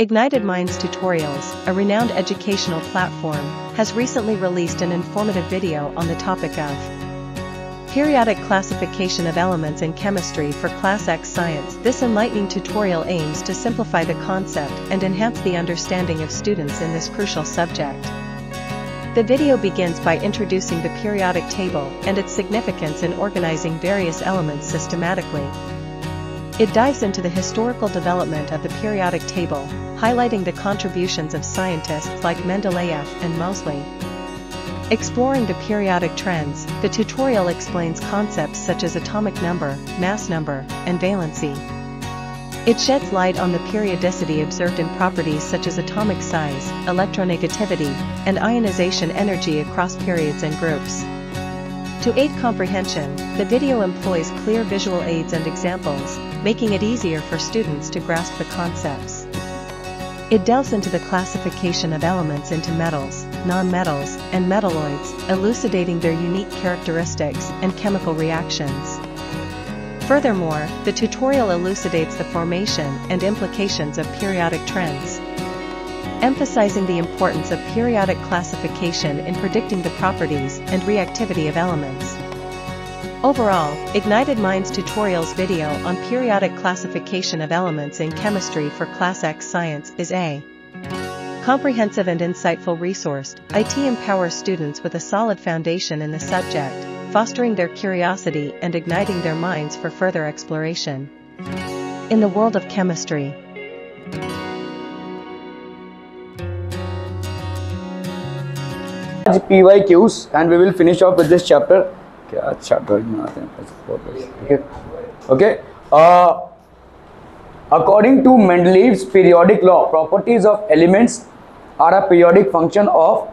Ignited Minds Tutorials, a renowned educational platform, has recently released an informative video on the topic of periodic classification of elements in chemistry for Class X Science. This enlightening tutorial aims to simplify the concept and enhance the understanding of students in this crucial subject. The video begins by introducing the periodic table and its significance in organizing various elements systematically. It dives into the historical development of the periodic table, highlighting the contributions of scientists like Mendeleev and Moseley. Exploring the periodic trends, the tutorial explains concepts such as atomic number, mass number, and valency. It sheds light on the periodicity observed in properties such as atomic size, electronegativity, and ionization energy across periods and groups. To aid comprehension, the video employs clear visual aids and examples, making it easier for students to grasp the concepts. It delves into the classification of elements into metals, nonmetals, and metalloids, elucidating their unique characteristics and chemical reactions. Furthermore, the tutorial elucidates the formation and implications of periodic trends, emphasizing the importance of periodic classification in predicting the properties and reactivity of elements. Overall, Ignited Minds Tutorials video on periodic classification of elements in chemistry for Class X Science is a comprehensive and insightful resource. IT empowers students with a solid foundation in the subject, fostering their curiosity and igniting their minds for further exploration in the world of chemistry. PYQs and we will finish off with this chapter. Okay. According to Mendeleev's periodic law, properties of elements are a periodic function of.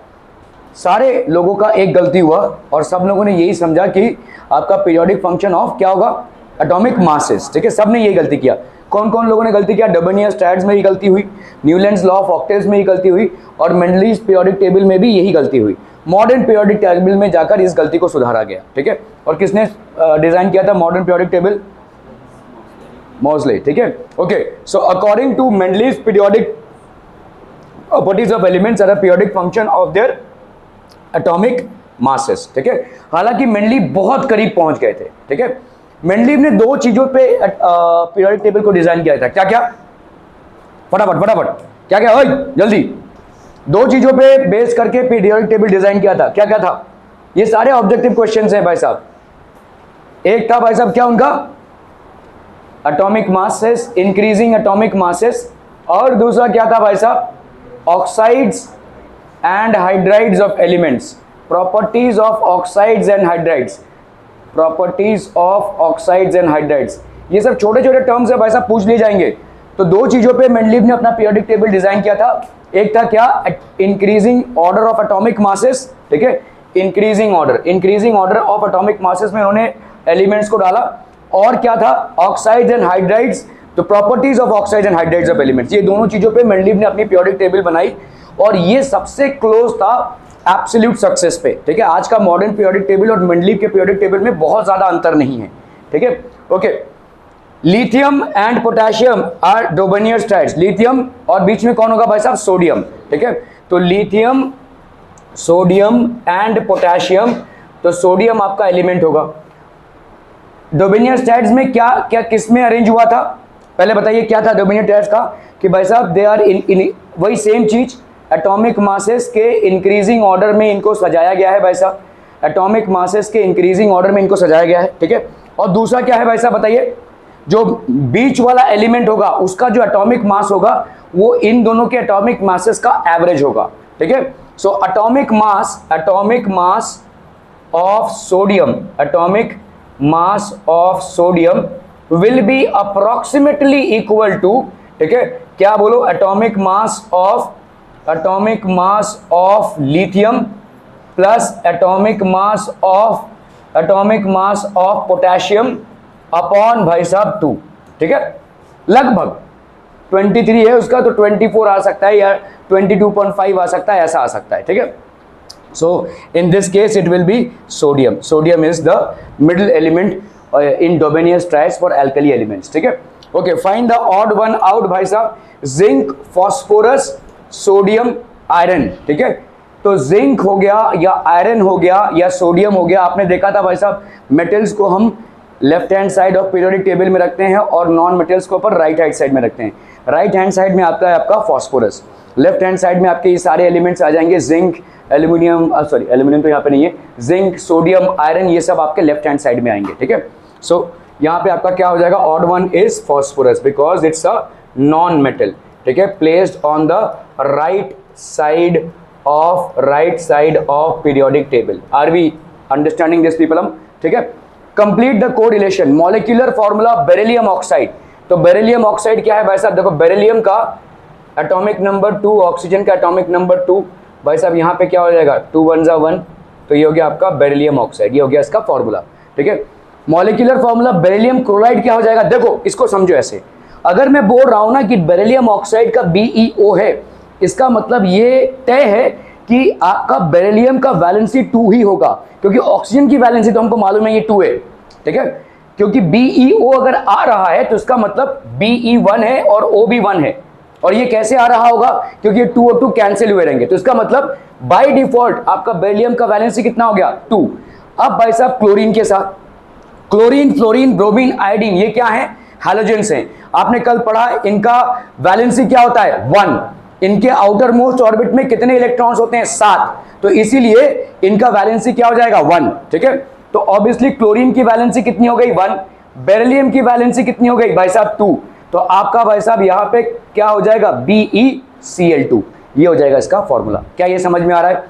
सारे लोगों का एक गलती हुआ और सब लोगों ने यही समझा कि आपका पीरियोडिक फंक्शन ऑफ क्या होगा, एटॉमिक मासेस. ठीक है, सब ने यही गलती किया. कौन कौन लोगों ने गलती किया? डबनियर-स्ट्रैड्स में ये गलती हुई, न्यूलैंड्स लॉ ऑफ ऑक्टेव्स में ये गलती हुई और मेंडलीज पीरियोडिक टेबल में भी यही गलती हुई. मॉडर्न पीरियोडिक टेबल में जाकर इस गलती को सुधारा गया. ठीक है, और किसने डिजाइन किया था मॉडर्न पीरियोडिक टेबल? मोसले. ठीक है, okay. So according to Mendeleev's periodic properties of elements are a periodic function of their atomic masses. ठीक है, हालांकि मेंडलीव बहुत करीब पहुंच गए थे. ठीक है, मेंडलीव ने दो चीजों पे पीरियोडिक टेबल को डिजाइन किया था. क्या क्या? फटाफट फटाफट, क्या क्या? ओए जल्दी. दो चीजों पे बेस करके पीरियोडिक टेबल डिजाइन किया था. क्या क्या था? ये सारे ऑब्जेक्टिव क्वेश्चंस हैं भाई साहब. एक था भाई साहब क्या उनका? Atomic masses, increasing atomic masses. और दूसरा क्या था भाई साहब? Oxides and hydrides of elements. Properties of oxides and hydrides. Properties of oxides and hydrides. ये सब छोटे छोटे टर्म्स है भाई साहब, पूछ लिए जाएंगे. तो दो चीजों पे मेंडलीव ने अपना पीरियोडिक टेबल डिजाइन किया था. एक था क्या? Increasing order of atomic masses. ठीक है, increasing order of atomic masses में उन्होंने एलिमेंट्स को डाला. और क्या था? Oxides and hydrides. तो properties of oxides and hydrides of elements. ये दोनों चीजों पे मेंडलीव ने अपनी पीरियोडिक टेबल बनाई और ये सबसे क्लोज था एब्सोल्यूट सक्सेस पे. ठीक है, आज का मॉडर्न पीरियोडिक टेबल और मेंडलीव के पीरियोडिक टेबल में बहुत ज्यादा अंतर नहीं है. ठीक है, okay. Lithium and potassium are Dobereiner triads. Lithium और बीच में कौन होगा भाई साहब? सोडियम. ठीक है, तो लिथियम, सोडियम एंड पोटेशियम. तो सोडियम आपका एलिमेंट होगा. डोबनियर-स्ट्रैड्स में क्या क्या किस में अरेंज हुआ था? पहले बताइए क्या था डोबनियर-स्ट्रैड्स का? कि भाई साहब दे आर इन वही सेम चीज, एटॉमिक मासेस के इंक्रीजिंग ऑर्डर में इनको सजाया गया है भाई साहब. एटॉमिक मासेस के इंक्रीजिंग ऑर्डर में इनको सजाया गया है. ठीक है, और दूसरा क्या है भाई साहब बताइए? जो बीच वाला एलिमेंट होगा उसका जो एटॉमिक मास होगा वो इन दोनों के एटॉमिक मासेस का एवरेज होगा. ठीक है, so atomic mass of sodium will be approximately equal to. ठीक है, क्या बोलो? Atomic mass of lithium plus atomic mass of potassium upon भाई साहब 2. ठीक है, लगभग 23 है उसका, तो 24 आ सकता है या 22.5 आ सकता है, ऐसा आ सकता है. ठीक है, so in this case it will be sodium is the middle element in Dobenius triads for alkali elements. ठीक है, okay, find the odd one out भाई साहब, जिंक, फास्फोरस, सोडियम, आयरन। ठीक है, तो जिंक हो गया या आयरन हो गया या सोडियम हो गया। आपने देखा था भाई साहब, मेटल्स को हम left hand side of periodic table में रखते हैं और नॉन मेटल्स को ऊपर राइट हैंड साइड में रखते हैं। राइट हैंड साइड में आता है आपका फास्फोरस, लेफ्ट हैंड साइड में आपके ये सारे एलिमेंट्स आ जाएंगे, जिंक, एल्यूमिनियम, सॉरी एल्यूमिनियम तो यहाँ पे नहीं है, जिंक, सोडियम, आयरन, ये सब आपके लेफ्ट हैंड साइड में आएंगे। ठीक है, सो यहाँ पे आपका क्या हो जाएगा, odd one is phosphorus because it's a non metal. ठीक है, placed on the right side of periodic table. Are we understanding this people हम? ठीक है, complete the correlation. Molecular formula beryllium oxide. तो बेरिलियम ऑक्साइड क्या है भाई साहब, देखो बेरिलियम का एटॉमिक नंबर 2, ऑक्सीजन का एटॉमिक नंबर 2। भाई साहब यहाँ पे क्या हो जाएगा, 2 1 जा 1, तो ये हो गया आपका बेरिलियम ऑक्साइड, ये हो गया इसका फॉर्मूला। ठीक है, मॉलिक्यूलर फॉर्मूला बेरिलियम क्लोराइड क्या हो जाएगा, देखो इसको समझो ऐसे, अगर मैं बोल रहा हूं ना कि बेरिलियम ऑक्साइड का BeO है, इसका मतलब ये तय है कि आपका बेरिलियम का वैलेंसी 2 ही होगा, क्योंकि ऑक्सीजन की वैलेंसी तो हमको मालूम है ये 2 है। ठीक है, क्योंकि BeO अगर आ रहा है तो इसका मतलब Be1 है और O भी 1 है। और ये कैसे आ रहा होगा, क्योंकि ये 2 और 2 कैंसिल हुए रहेंगे, तो इसका मतलब बाय डिफॉल्ट आपका बेरिलियम का वैलेंसी कितना हो गया, 2। अब भाई साहब क्लोरीन के साथ, क्लोरीन, फ्लोरीन, ब्रोमीन, आयोडीन, ये क्या है, हैलोजेंस हैं। आपने कल पढ़ा इनका वैलेंसी क्या होता है, 1। इनके आउटर मोस्ट ऑर्बिट में कितने इलेक्ट्रॉन्स होते हैं, 7, तो इसीलिए इनका वैलेंसी क्या हो जाएगा, 1। ठीक है, तो ऑब्वियसली क्लोरीन की वैलेंसी कितनी हो गई, 1। बेरिलियम की वैलेंसी कितनी हो गई भाई साहब, 2। तो आपका भाई साहब यहाँ पे क्या हो जाएगा, BeCl2, ये हो जाएगा इसका फॉर्मूला। क्या ये समझ में आ रहा है?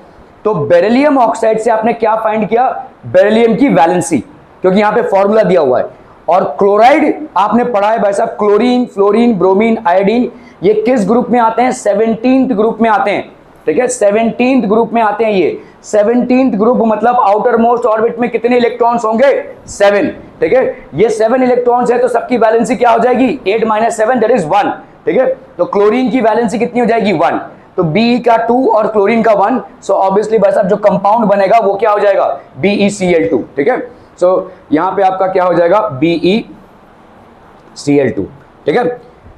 तो बेरिलियम ऑक्साइड से आपने क्या फाइंड किया, बेरिलियम की वैलेंसी, क्योंकि यहाँ पे फॉर्मूला दिया हुआ है। और क्लोराइड आपने पढ़ा है भाई साहब, क्लोरीन, फ्लोरीन, ब्रोमीन, आयोडीन, ये किस ग्रुप में आते हैं, 17th ग्रुप में आते हैं। ठीक है, 17th ग्रुप में आते हैं ये। 17th ग्रुप मतलब आउटर मोस्ट ऑर्बिट में कितने इलेक्ट्रॉन्स होंगे, 7। ठीक है, ये 7 इलेक्ट्रॉन्स है तो सबकी वैलेंसी क्या हो जाएगी, 8 - 7 दैट इज 1। ठीक है, तो क्लोरीन की वैलेंसी कितनी हो जाएगी, 1। तो Be का 2 और क्लोरीन का 1, सो ऑब्वियसली भाई साहब जो कंपाउंड बनेगा वो क्या हो जाएगा, BeCl2। ठीक है, सो यहां पे आपका क्या हो जाएगा, BeCl2। ठीक है,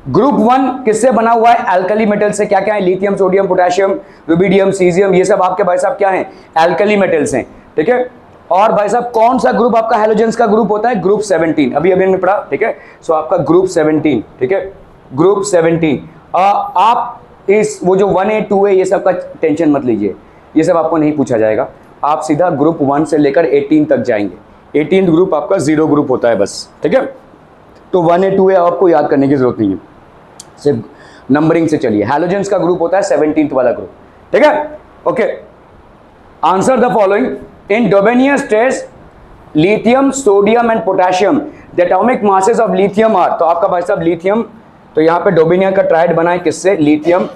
ग्रुप 1 किससे बना हुआ है, एल्कली मेटल से। क्या क्या है, lithium, sodium, potassium, rubidium, caesium, ये सब आपके भाई साहब क्या है, एल्कली मेटल्स हैं। ठीक है, और भाई साहब कौन सा ग्रुप आपका हैलोजेंस का ग्रुप होता है, ग्रुप 17, अभी हमने पढ़ा। ठीक है, सो आपका ग्रुप 17। ठीक है, ग्रुप 17। आप इस वो जो 1A 2A ये सब का टेंशन मत लीजिए, ये सब आपको नहीं पूछा जाएगा, आप सीधा ग्रुप 1 से लेकर 18 तक जाएंगे। 18th ग्रुप आपका 0 ग्रुप होता है बस। ठीक है, तो 1A 2A आपको याद करने की जरूरत नहीं है, सिर्फ नंबरिंग से चलिए। हैलोजेंस का ग्रुप होता है 17th वाला ग्रुप। ठीक है, okay, answer the following, in Dobereiner's test lithium, sodium and potassium, the atomic masses of lithium are. तो आपका भाई साहब लिथियम, तो यहाँ पे डोबेनिया का ट्राइड बना है किससे, लिथियम,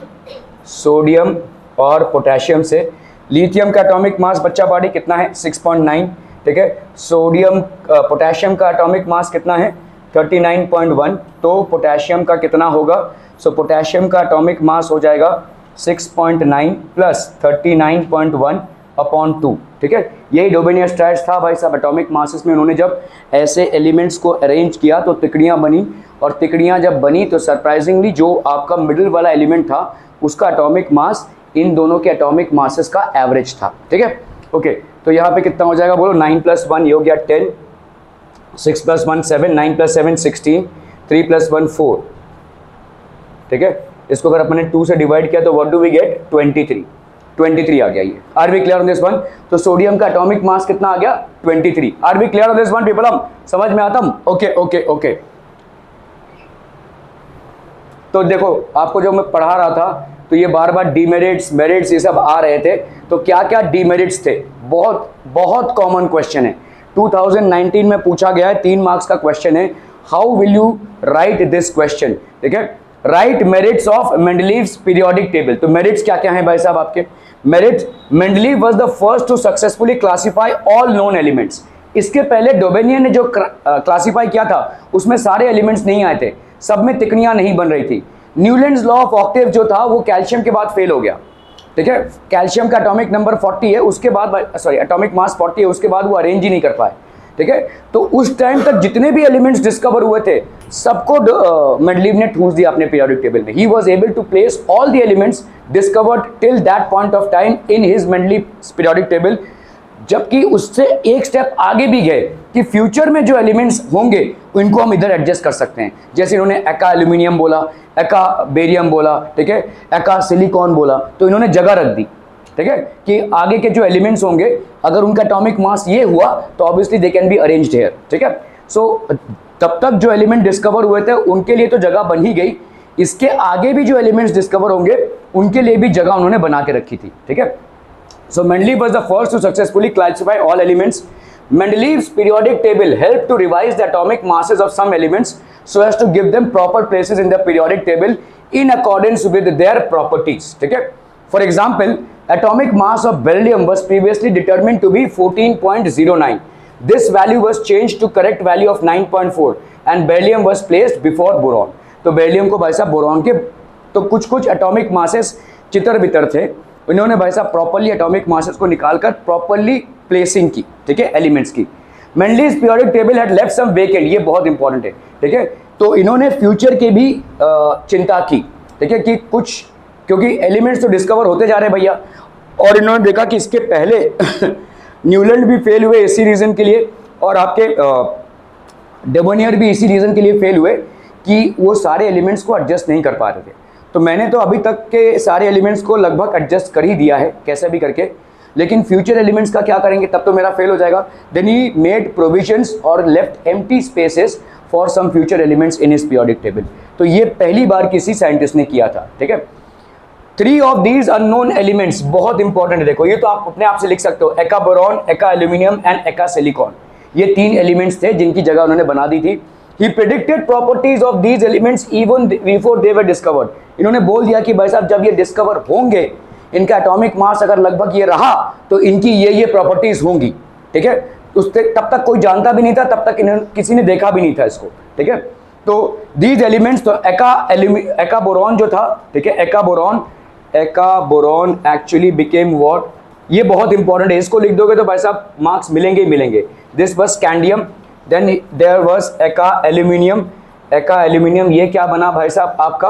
सोडियम और पोटेशियम से। लिथियम का एटॉमिक मास बच्चा बॉडी कितना है, 6.9। ठीक है, सोडियम पोटेशियम का एटॉमिक मास कितना है, 39.1। तो पोटेशियम का कितना होगा, सो पोटेशियम का एटॉमिक मास हो जाएगा 6.9 प्लस 39.1/2। ठीक है, यही डोबेनियस ट्राइड था भाई साहब। एटॉमिक मासेस में उन्होंने जब ऐसे एलिमेंट्स को अरेंज किया तो तिकड़ियाँ बनी, और तिकड़ियाँ जब बनी तो सरप्राइजिंगली जो आपका मिडिल वाला एलिमेंट था उसका एटॉमिक मास इन दोनों के एटॉमिक मासेस का एवरेज था। ठीक है, ओके, तो यहाँ पे कितना हो जाएगा बोलो, 9 + 1 ये हो गया 10, 6 + 1 7, 9 + 7 16, 3 + 1 4। ठीक है, इसको अगर अपने 2 से डिवाइड किया तो व्हाट डू वी गेट, 23 आ गया ये। Are we clear on this one? तो सोडियम का एटॉमिक मास कितना आ गया, 23। Are we clear on this one people, हम समझ में आता हम? ओके ओके ओके, तो देखो आपको जो मैं पढ़ा रहा था तो ये बार बार डीमेरिट्स, मेरिट्स ये सब आ रहे थे, तो क्या क्या डीमेरिट्स थे, बहुत बहुत कॉमन क्वेश्चन है, 2019 में पूछा गया है, 3 मार्क्स का क्वेश्चन है। How will you write this question? ठीक है, write merits of Mendeleev's periodic table. तो मेरिट्स क्या क्या है भाई साहब आपके? Merit, Mendeleev was the first to successfully classify all known elements. इसके पहले डोबेनियन ने जो क्लासिफाई किया था उसमें सारे एलिमेंट्स नहीं आए थे, सब में तिकड़ियां नहीं बन रही थी। न्यूलैंड्स लॉ ऑफ ऑक्टेव जो था वो कैल्शियम के बाद फेल हो गया। ठीक है, कैल्शियम का एटॉमिक नंबर 40 है, उसके बाद सॉरी एटॉमिक मास 40 है, उसके बाद वो अरेंज ही नहीं कर पाए। ठीक है। तो उस टाइम तक जितने भी एलिमेंट्स डिस्कवर हुए थे सबको मेंडलीव ने ठूस दिया अपने पीरियोडिक टेबल में। He was able to place all the elements discovered till that point of time in his Mendeleev periodic table, जबकि उससे एक स्टेप आगे भी गए कि फ्यूचर में जो एलिमेंट्स होंगे उनको हम इधर एडजस्ट कर सकते हैं। जैसे इन्होंने एका एल्यूमिनियम बोला, एका बेरियम बोला, ठीक है, एका सिलिकॉन बोला, तो इन्होंने जगह रख दी, ठीक है, कि आगे के जो एलिमेंट्स होंगे अगर उनका एटॉमिक मास ये हुआ तो obviously they can be arranged here, ठीक है। सो तब तक जो एलिमेंट डिस्कवर हुए थे उनके लिए तो जगह बन ही गई, इसके आगे भी जो एलिमेंट्स डिस्कवर होंगे उनके लिए भी जगह उन्होंने बना के रखी थी, ठीक है। So Mendeleev was the first to successfully classify all elements. Mendeleev's periodic table helped to revise the atomic masses of some elements so as to give them proper places in the periodic table in accordance with their properties. ठीक है? For example, atomic mass of beryllium was previously determined to be 14.09. This value was changed to correct value of 9.4 and beryllium was placed before boron. तो beryllium को भाई साहब boron के तो कुछ atomic masses चितर बितर थे, इन्होंने भाई साहब प्रॉपर्ली एटॉमिक मासेस को निकालकर प्रॉपर्ली प्लेसिंग की, ठीक है, एलिमेंट्स की। Mendeleev's periodic table had left some vacant, ये बहुत इंपॉर्टेंट है, ठीक है। तो इन्होंने फ्यूचर की भी चिंता की, ठीक है, कि कुछ क्योंकि एलिमेंट्स तो डिस्कवर होते जा रहे हैं भैया, और इन्होंने देखा कि इसके पहले न्यूलैंड भी फेल हुए इसी रीज़न के लिए, और आपके डेबोनियर भी इसी रीज़न के लिए फेल हुए कि वो सारे एलिमेंट्स को एडजस्ट नहीं कर पा रहे थे। तो मैंने तो अभी तक के सारे एलिमेंट्स को लगभग एडजस्ट कर ही दिया है कैसे भी करके, लेकिन फ्यूचर एलिमेंट्स का क्या करेंगे, तब तो मेरा फेल हो जाएगा। देन ही मेड प्रोविजंस और left empty spaces for some future elements in his periodic table. तो ये पहली बार किसी साइंटिस्ट ने किया था, ठीक है। 3 ऑफ दीज अननोन एलिमेंट्स बहुत इंपॉर्टेंट है, देखो ये तो आप अपने आप से लिख सकते हो, एका बोरॉन, एका एल्यूमिनियम एंड एका सिलिकॉन, ये 3 एलिमेंट्स थे जिनकी जगह उन्होंने बना दी थी। He predicted properties of these elements even before they were discovered. इन्होंने बोल दिया कि भाई साहब जब ये डिस्कवर होंगे, इनका एटॉमिक मास अगर लगभग ये रहा तो इनकी ये प्रॉपर्टीज होंगी, ठीक है। उससे तब तक कोई जानता भी नहीं था, तब तक किसी ने देखा भी नहीं था इसको, ठीक है। तो दीज एलिमेंट्स, तो एका बोरॉन जो था, ठीक है, एका बोरॉन एक्चुअली बिकेम व्हाट, ये बहुत इंपॉर्टेंट है, इसको लिख दोगे तो भाई साहब मार्क्स मिलेंगे ही मिलेंगे। This was scandium, then there was eka aluminium, ये क्या बना भाई साहब आपका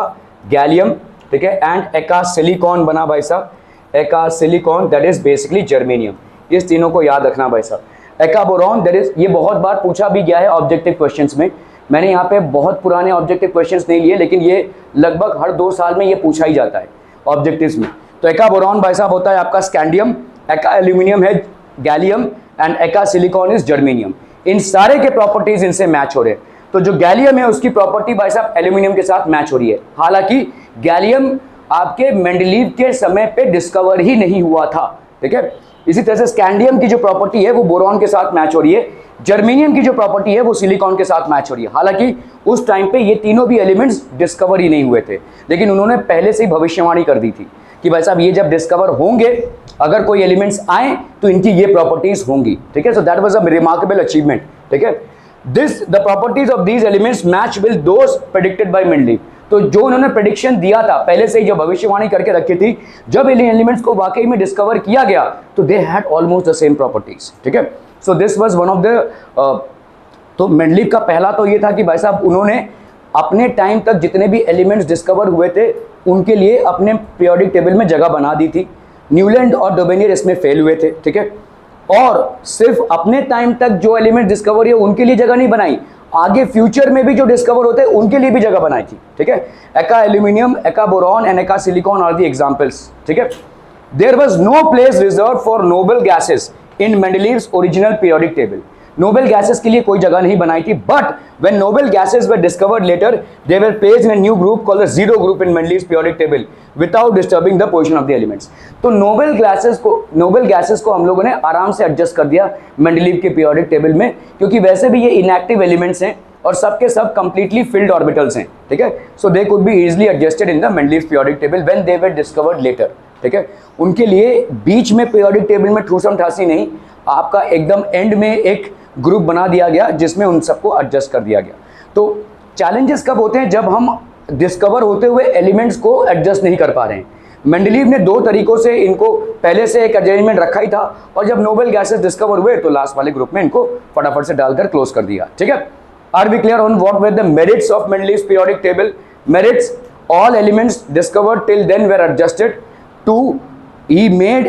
गैलियम, ठीक है, एंड एका सिलिकॉन बना भाई साहब, एका silicon that is basically germanium. इस तीनों को याद रखना भाई साहब। एका बोरॉन दैट इज, ये बहुत बार पूछा भी गया है ऑब्जेक्टिव क्वेश्चंस में, मैंने यहाँ पे बहुत पुराने ऑब्जेक्टिव क्वेश्चंस नहीं लिए, लेकिन ये लगभग हर 2 साल में ये पूछा ही जाता है ऑब्जेक्टिव्स में। तो एका बोरॉन भाई साहब होता है आपका स्कैंडियम, एका एल्यूमिनियम है gallium and eka silicon is germanium. इन सारे के प्रॉपर्टीज इनसे मैच हो रहे हैं। तो जो गैलियम है उसकी प्रॉपर्टी भाई साहब एल्यूमिनियम के साथ मैच हो रही है, हालांकि गैलियम आपके मेंडलीव के समय पे डिस्कवर ही नहीं हुआ था, ठीक है। इसी तरह से स्कैंडियम की जो प्रॉपर्टी है वो बोरॉन के साथ मैच हो रही है, जर्मेनियम की जो प्रॉपर्टी है वो सिलिकॉन के साथ मैच हो रही है। हालांकि उस टाइम पे ये तीनों भी एलिमेंट्स डिस्कवर ही नहीं हुए थे, लेकिन उन्होंने पहले से ही भविष्यवाणी कर दी थी कि भाई साहब ये जब डिस्कवर होंगे, अगर कोई एलिमेंट्स आए तो इनकी ये प्रॉपर्टीज होंगी, ठीक है। So that was a remarkable achievement, ठीक है। The properties of these elements match with those predicted by Mendeleev. तो जो उन्होंने प्रेडिक्शन दिया था पहले से ही, जो भविष्यवाणी करके रखी थी, जब इन एलिमेंट्स को वाकई में डिस्कवर किया गया तो they had almost the same properties, ठीक है। So this was one of the, तो मेंडलीव का पहला तो ये था कि भाई साहब उन्होंने अपने टाइम तक जितने भी एलिमेंट्स डिस्कवर हुए थे उनके लिए अपने पीरियोडिक टेबल में जगह बना दी थी। न्यूलैंड और डोबेनियर इसमें फेल हुए थे, ठीक है, और सिर्फ अपने टाइम तक जो एलिमेंट डिस्कवर हुए उनके लिए जगह नहीं बनाई, आगे फ्यूचर में भी जो डिस्कवर होते हैं उनके लिए भी जगह बनाई थी, ठीक है। Eka aluminium, eka boron and eka silicon are the examples, ठीक है। There was no place reserve for noble gases in Mendeleev's original periodic table. Noble gases के लिए कोई जगह नहीं बनाई थी, but when noble gases were discovered later they were placed in a new group called the zero group in Mendeleev's periodic table without disturbing the position of the elements. तो noble gases को हम लोगों ने आराम से adjust कर दिया Mendeleev के पीरियोडिक टेबल में, क्योंकि वैसे भी ये इनएक्टिव एलिमेंट्स हैं और सबके सब कंप्लीटली फिल्ड ऑर्बिटल्स हैं, ठीक है। So they could be easily adjusted in the Mendeleev's periodic table when they were discovered later, ठीक है। उनके लिए बीच में पीरियोडिक टेबल में ठूसम ठासी नहीं, आपका एकदम एंड में एक ग्रुप बना दिया गया जिसमें उन सबको एडजस्ट कर दिया गया। तो चैलेंजेस कब होते हैं, जब हम डिस्कवर होते हुए एलिमेंट्स को एडजस्ट नहीं कर पा रहे हैं। मेंडलीव ने दो तरीकों से इनको पहले से एक अरेंजमेंट रखा ही था, और जब नोबल गैसेस डिस्कवर हुए तो लास्ट वाले ग्रुप में इनको फटाफट से डालकर क्लोज कर दिया। ठीक है, are we clear on what were the merits of Mendeleev's periodic table? Merits, all elements discovered till then were adjusted to, he made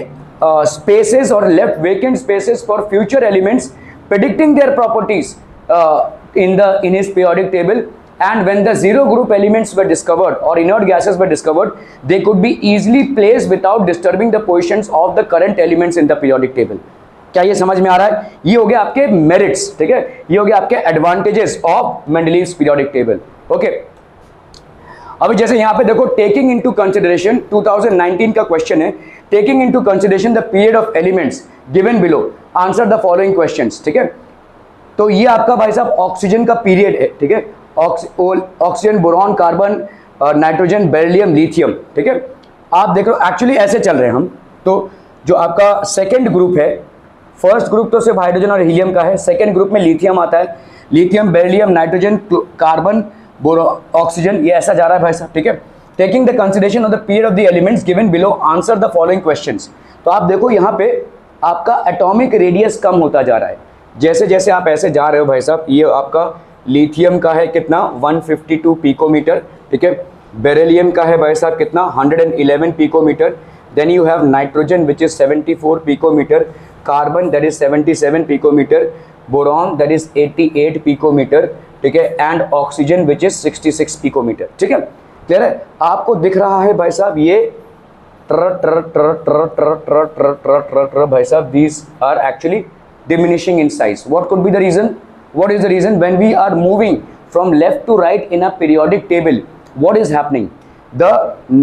spaces or left vacant spaces for future elements, predicting their properties in his periodic table. And when the zero group elements were discovered or inert gases were discovered, they could be easily placed without disturbing the positions of the current elements in the periodic table. क्या ये समझ में आ रहा है? ये हो गया आपके मेरिट्स, ठीक है, ये हो गया आपके advantages of Mendeleev's periodic table. Okay, अभी जैसे यहाँ पे देखो, टेकिंग इनटू कंसिडरेशन, 2019 का क्वेश्चन है, taking into consideration the period of elements given below, answer the following questions. ठीक है, तो ये आपका भाई साहब ऑक्सीजन का पीरियड है। ठीक है, oxygen, boron, carbon, nitrogen, beryllium, lithium. ठीक है, आप देख रहे हो एक्चुअली ऐसे चल रहे हैं हम। तो जो आपका सेकेंड ग्रुप है, फर्स्ट ग्रुप तो सिर्फ हाइड्रोजन और हीलियम का है, सेकेंड ग्रुप में लिथियम आता है, lithium, beryllium, nitrogen, carbon, oxygen, ये ऐसा जा रहा है भाई साहब। ठीक है, taking the consideration of the period of the elements given below, answer the following questions. तो आप देखो यहाँ पे आपका एटॉमिक रेडियस कम होता जा रहा है जैसे जैसे आप ऐसे जा रहे हो भाई साहब। ये आपका लिथियम का है कितना, 152 पिकोमीटर। ठीक है, बेरिलियम का है भाई साहब कितना, 111 picometer. Then you have nitrogen which is 74 picometer, carbon that is 77 picometer, boron that is 88 picometer. ठीक है, and oxygen which is 66 picometer. ठीक है, क्लियर है? आपको दिख रहा है भाई साहब ये ट्र भाई साहब, these are actually diminishing in size. What could be the reason? What is the reason? When we are moving from left to right in a periodic table, what is happening? The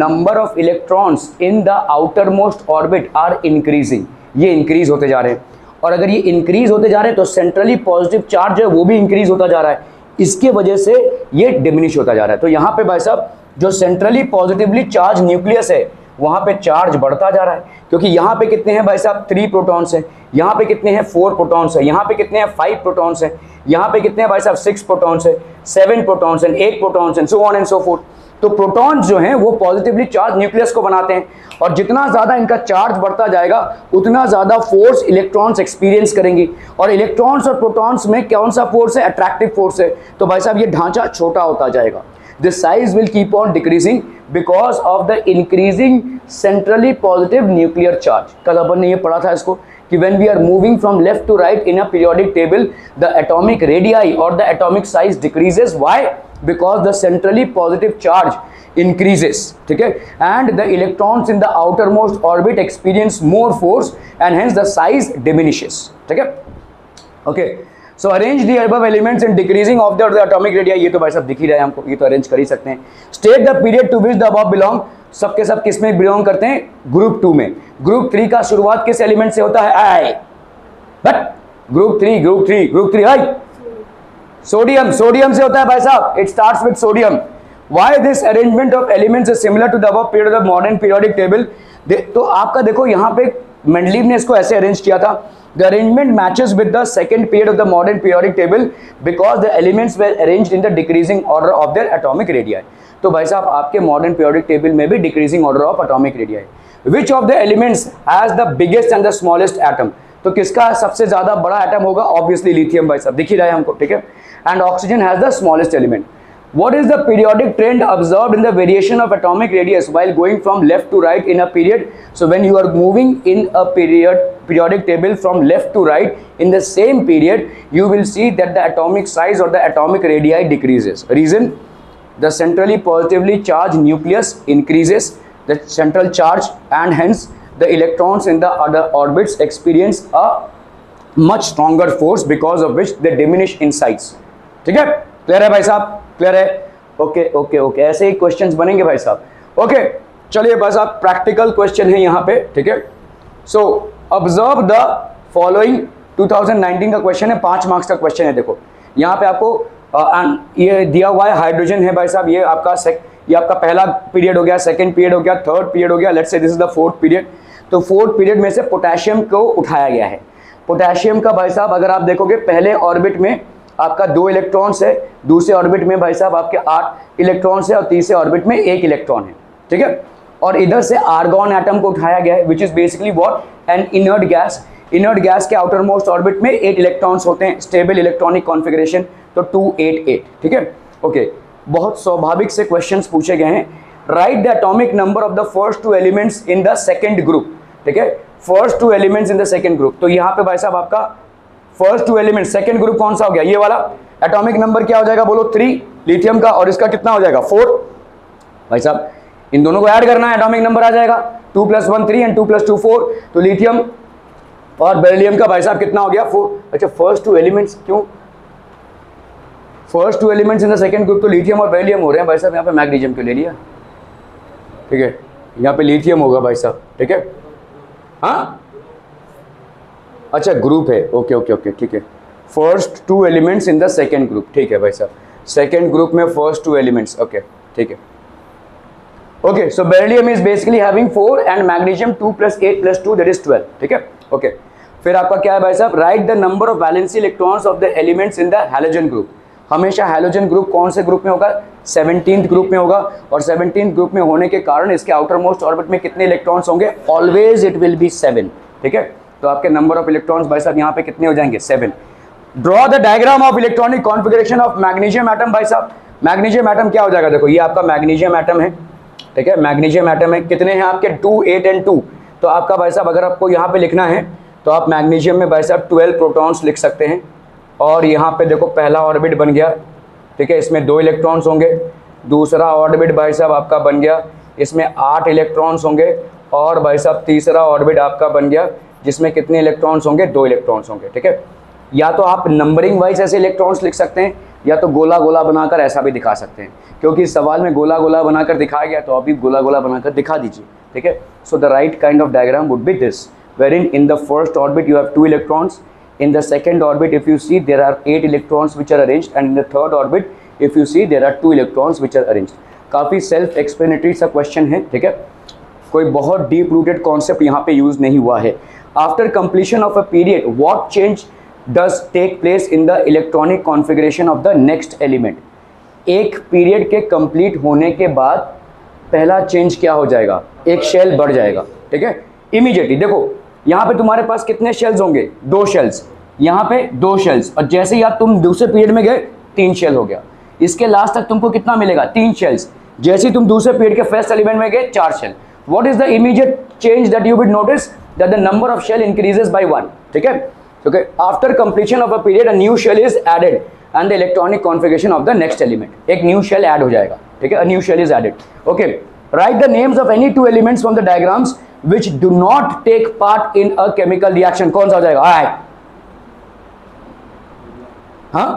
number of electrons in the outermost orbit are increasing. ये increase होते जा रहे हैं, और अगर ये increase होते जा रहे हैं तो centrally positive charge है वो भी increase होता जा रहा है, इसके वजह से ये diminish होता जा रहा है। तो यहाँ पे भाई साहब जो centrally positively charged nucleus है वहाँ पे चार्ज बढ़ता जा रहा है, क्योंकि यहाँ पे कितने हैं भाई साहब, 3 प्रोटॉन्स हैं, यहाँ पे कितने हैं, 4 प्रोटॉन्स हैं, यहाँ पे कितने हैं, 5 प्रोटॉन्स हैं, यहाँ पे कितने हैं भाई साहब, 6 प्रोटॉन्स हैं, 7 प्रोटॉन्स हैं, 8 प्रोटॉन्स हैं, सो ऑन एंड सो फोर्थ। तो प्रोटॉन्स जो हैं वो पॉजिटिवली चार्ज न्यूक्लियस को बनाते हैं, और जितना ज़्यादा इनका चार्ज बढ़ता जाएगा उतना ज़्यादा फोर्स इलेक्ट्रॉन्स एक्सपीरियंस करेंगी, और इलेक्ट्रॉन्स और प्रोटॉन्स में कौन सा फोर्स है, अट्रैक्टिव फोर्स है। तो भाई साहब ये ढांचा छोटा होता जाएगा, the size will keep on decreasing because of the increasing centrally positive nuclear charge। कल अपन ने ये पढ़ा था इसको कि when we are moving from left to right in a periodic table, the atomic radii or the atomic size decreases. Why? Because the centrally positive charge increases। ठीक है, and the electrons in the outermost orbit experience more force and hence the size diminishes। ठीक है, okay। So arrange the above elements in decreasing of the atomic radii। ये तो भाई साहब दिख ही रहा है हमको, ये तो अरेंज कर ही सकते हैं। State the period to which the above belong। सबके सब किस में बिलोंग करते हैं, ग्रुप 2 में। ग्रुप 3 का शुरुआत किस एलिमेंट से होता है, आई, बट ग्रुप 3 आई, सोडियम से होता है भाई साहब, it starts with sodium. Why this arrangement of elements is similar to the above period of the modern periodic table? तो आपका देखो यहाँ पे मेंडलीव ने इसको ऐसे अरेंज किया था, the arrangement matches with the second period of the modern periodic table because the elements were arranged in the decreasing order of their atomic radii। तो भाई साहब आपके modern periodic table में भी decreasing order of atomic radii। which of the elements has the biggest and the smallest atom? तो किसका सबसे ज्यादा बड़ा एटम होगा, ऑब्वियसली लिथियम भाई साहब, दिख ही रहा है हमको। ठीक है, and oxygen has the smallest element. What is the periodic trend observed in the variation of atomic radius while going from left to right in a period? So when you are moving in a periodic table from left to right in the same period, you will see that the atomic size or the atomic radii decreases. Reason? The centrally positively charged nucleus increases the central charge, and hence the electrons in the other orbits experience a much stronger force because of which they diminish in size। ठीक है, clear है भाई साहब, clear है? Okay okay okay, ऐसे ही questions बनेंगे भाई साहब। ओके, चलिए भाई साहब प्रैक्टिकल क्वेश्चन है यहाँ पे। ठीक है, सो ऑब्जर्व द फॉलोइंग। 2019 का क्वेश्चन है, 5 मार्क्स का क्वेश्चन है। देखो यहाँ पे आपको ये दिया हुआ है, हाइड्रोजन है भाई साहब, ये आपका पहला पीरियड हो गया, सेकंड पीरियड हो गया, थर्ड पीरियड हो गया, let's say this is the fourth period. तो फोर्थ पीरियड में से पोटेशियम को उठाया गया है। पोटेशियम का भाई साहब अगर आप देखोगे पहले ऑर्बिट में आपका 2 इलेक्ट्रॉन्स है, दूसरे ऑर्बिट में भाई साहब आपके 8 इलेक्ट्रॉन्स है, और तीसरे ऑर्बिट में 1 इलेक्ट्रॉन है। ठीक है, और इधर से आर्गॉन एटम को उठाया गया है, which is basically what, N inert gas. Inert gas के आउटर मोस्ट ऑर्बिट में 8 इलेक्ट्रॉन्स होते हैं, स्टेबल इलेक्ट्रॉनिक कॉन्फ़िगरेशन, तो 288, ठीक है। ओके, बहुत स्वाभाविक से क्वेश्चंस पूछे गए हैं। Right the atomic number of the first 2 elements in the second group, ठीक है, first 2 elements in the second group. तो यहाँ पे भाई साहब आपका फर्स्ट 2 एलिमेंट्स सेकंड ग्रुप कौन सा हो गया, ये वाला। एटॉमिक नंबर क्या हो जाएगा बोलो, 3 लिथियम का, और इसका कितना हो जाएगा 4। भाई साहब इन दोनों को ऐड करना है, एटॉमिक नंबर आ जाएगा 2 + 1 3 एंड 2 + 2 4। तो लिथियम और बेरिलियम का भाई साहब कितना हो गया 4। अच्छा, फर्स्ट 2 एलिमेंट्स क्यों, first 2 elements in the second group तो लिथियम और बेरिलियम हो रहे हैं भाई साहब, यहाँ पे मैग्नीशियम क्यों ले लिया, ठीक है, यहाँ पे लिथियम होगा भाई साहब, ठीक है। हाँ अच्छा ग्रुप है, ओके ओके ओके, ठीक है। First 2 elements in the second group, ठीक है भाई साहब, सेकंड ग्रुप में फर्स्ट 2 एलिमेंट्स, ओके ठीक है। Okay, so beryllium is basically having 4 and magnesium 2 + 8 + 2 that is 12, ठीक है। ओके, फिर आपका क्या है भाई साहब, right the number of valency electrons of the elements in the halogen group. हमेशा हैलोजन ग्रुप कौन से ग्रुप में होगा, 17th ग्रुप में होगा, और 17th ग्रुप में होने के कारण इसके आउटर मोस्ट ऑर्बिट में कितने इलेक्ट्रॉन्स होंगे, ऑलवेज इट विल बी 7, ठीक है। तो आपके नंबर ऑफ इलेक्ट्रॉन्स भाई साहब यहाँ पे कितने हो जाएंगे, 7। Draw the diagram of electronic configuration of magnesium atom. भाई साहब मैग्नीशियम एटम क्या हो जाएगा, देखो ये आपका मैग्नीशियम एटम है, ठीक है, मैग्नीशियम एटम है, कितने हैं आपके 2 8 एंड 2। तो आपका भाई साहब अगर आपको यहाँ पे लिखना है तो आप मैग्नीशियम में भाई साहब 12 प्रोटॉन्स लिख सकते हैं, और यहाँ पे देखो पहला ऑर्बिट बन गया, ठीक है, इसमें 2 इलेक्ट्रॉन्स होंगे। दूसरा ऑर्बिट भाई साहब आपका बन गया, इसमें 8 इलेक्ट्रॉन्स होंगे, और भाई साहब तीसरा ऑर्बिट आपका बन गया जिसमें कितने इलेक्ट्रॉन्स होंगे, 2 इलेक्ट्रॉन्स होंगे, ठीक है। या तो आप नंबरिंग वाइज ऐसे इलेक्ट्रॉन्स लिख सकते हैं, या तो गोला गोला बनाकर ऐसा भी दिखा सकते हैं, क्योंकि इस सवाल में गोला गोला बनाकर दिखाया गया, तो अभी गोला गोला बनाकर दिखा दीजिए, ठीक है। So the right kind of diagram would be this, wherein in the first orbit you have 2 electrons, in the second orbit if you see there are 8 electrons which are arranged, and in the third orbit if you see there are 2 electrons which are arranged। काफ़ी self explanatory सा question है, ठीक है, कोई बहुत deep rooted concept यहाँ पे use नहीं हुआ है। After completion of a period what change does take place in the electronic configuration of the next element. एक पीरियड के कंप्लीट होने के बाद पहला चेंज क्या हो जाएगा, एक शेल बढ़ जाएगा, ठीक है, इमीडिएटली। देखो यहाँ पे तुम्हारे पास कितने शेल्स होंगे, 2 शेल्स, यहाँ पे 2 शेल्स, और जैसे ही आप तुम दूसरे पीरियड में गए 3 शेल हो गया। इसके लास्ट तक तुमको कितना मिलेगा, 3 शेल्स। जैसे ही तुम दूसरे पीरियड के फर्स्ट एलिमेंट में गए 4 shell. What is the immediate change that you will notice, that the number of shell increases by 1, ठीक है। Okay, after completion of a period a new shell is added and the electronic configuration of the next element, एक new shell add हो जाएगा, ठीक है, a new shell is added. Okay, write the names of any 2 elements from the diagrams which do not take part in a chemical reaction। कौन सा हो जाएगा, हाँ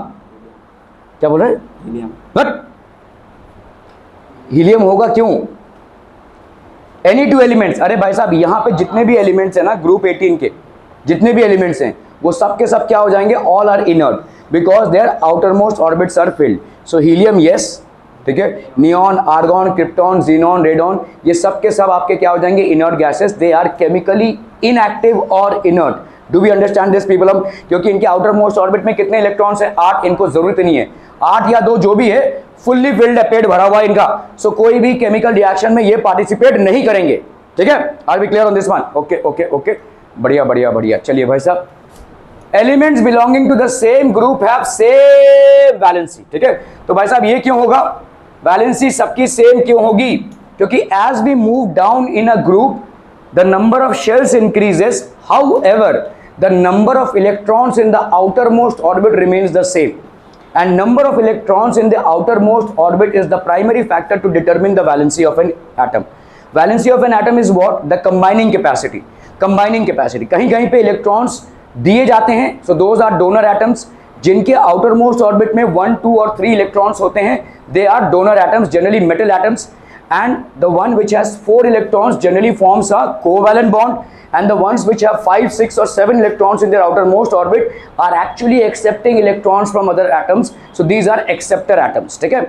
क्या बोल रहे हैं, हीलियम। बट हीलियम होगा क्यों, एनी 2 एलिमेंट्स। अरे भाई साहब यहाँ पे जितने भी एलिमेंट्स हैं ना ग्रुप 18 के, जितने भी एलिमेंट्स हैं वो सब के सब क्या हो जाएंगे, all are inert because their outermost orbits are filled. So helium yes, ठीक है, neon, argon, krypton, xenon, radon, ये सब के सब आपके क्या हो जाएंगे, inert gases. They are chemically inactive और inert. Do we understand this people हम, क्योंकि इनके आउटर मोस्ट ऑर्बिट में कितने इलेक्ट्रॉन्स हैं, 8, इनको जरूरत नहीं है, 8 या 2 जो भी है, फुल्ली फिल्ड है, पेट भरा हुआ है इनका। सो कोई भी केमिकल रिएक्शन में ये पार्टिसिपेट नहीं करेंगे, ठीक है। Are we clear on this one, okay okay okay, बढ़िया बढ़िया बढ़िया। चलिए भाई साहब, elements belonging to the same group have same valency, ठीक है। तो भाई साहब ये क्यों होगा, वैलेंसी सबकी सेम क्यों होगी, क्योंकि as we move down in a group the number of shells increases, however the number of electrons in the outermost orbit remains the same, and number of electrons in the outermost orbit is the primary factor to determine the valency of an atom. Valency of an atom is what, the combining capacity. Combining capacity, कहीं कहीं पे electrons दिए जाते हैं, so those are donor atoms, जिनके outer most orbit में 1, 2 और 3 electrons होते हैं, they are donor atoms, generally metal atoms, and the one which has 4 electrons generally forms a covalent bond, and the ones which have 5, 6 or 7 electrons in their outermost orbit are actually accepting electrons from other atoms, so these are acceptor atoms, ठीक है।